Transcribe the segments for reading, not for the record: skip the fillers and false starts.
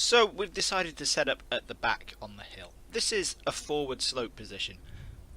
So we've decided to set up at the back on the hill. This is a forward slope position.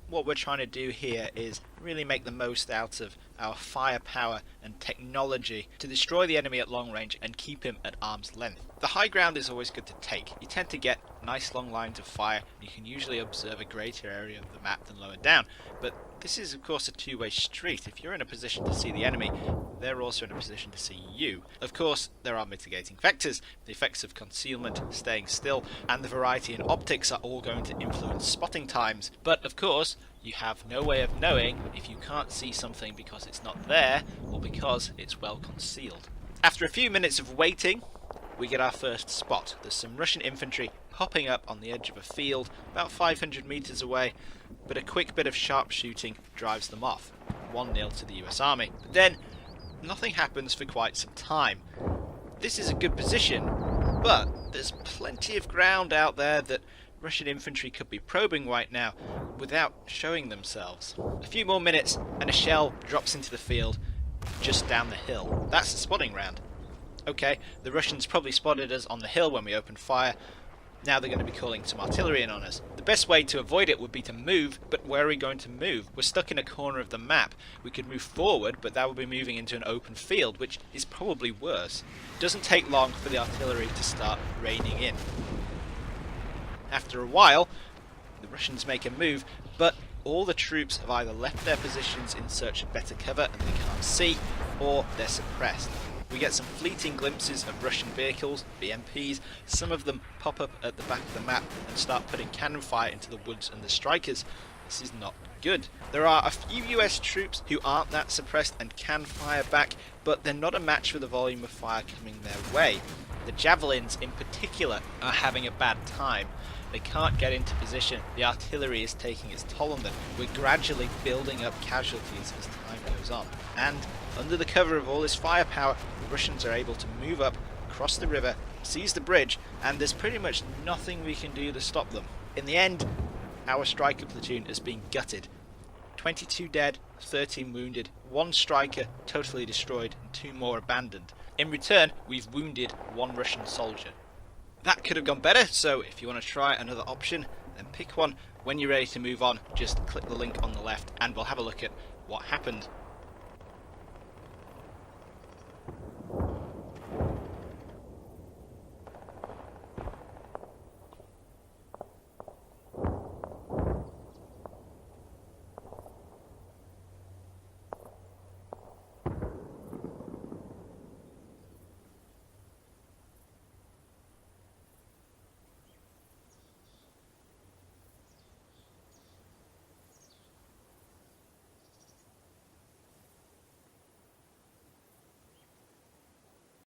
What we're trying to do here is really make the most out of our firepower and technology to destroy the enemy at long range and keep him at arm's length. The high ground is always good to take. You tend to get nice long lines of fire, and you can usually observe a greater area of the map than lower down, but this is of course a two-way street. If you're in a position to see the enemy, they're also in a position to see you. Of course, there are mitigating factors. The effects of concealment, staying still, and the variety in optics are all going to influence spotting times, but of course you have no way of knowing if you can't see something because it's not there or because it's well concealed. After a few minutes of waiting, we get our first spot. There's some Russian infantry popping up on the edge of a field about 500 meters away, but a quick bit of sharpshooting drives them off. 1-0 to the US Army. But then nothing happens for quite some time. This is a good position, but there's plenty of ground out there that Russian infantry could be probing right now without showing themselves. A few more minutes and a shell drops into the field just down the hill. That's the spotting round. Okay, the Russians probably spotted us on the hill when we opened fire. Now they're going to be calling some artillery in on us. The best way to avoid it would be to move, but where are we going to move? We're stuck in a corner of the map. We could move forward, but that would be moving into an open field, which is probably worse. It doesn't take long for the artillery to start raining in. After a while, the Russians make a move, but all the troops have either left their positions in search of better cover and they can't see, or they're suppressed. We get some fleeting glimpses of Russian vehicles, BMPs. Some of them pop up at the back of the map and start putting cannon fire into the woods and the strikers. This is not good. There are a few US troops who aren't that suppressed and can fire back, but they're not a match for the volume of fire coming their way. The Javelins in particular are having a bad time. They can't get into position. The artillery is taking its toll on them. We're gradually building up casualties as time goes on. And under the cover of all this firepower, the Russians are able to move up, cross the river, seize the bridge, and there's pretty much nothing we can do to stop them. In the end, our striker platoon has been gutted. 22 dead, 13 wounded, 1 striker totally destroyed, and 2 more abandoned. In return, we've wounded 1 Russian soldier. That could have gone better, so if you want to try another option, then pick one. When you're ready to move on, just click the link on the left and we'll have a look at what happened.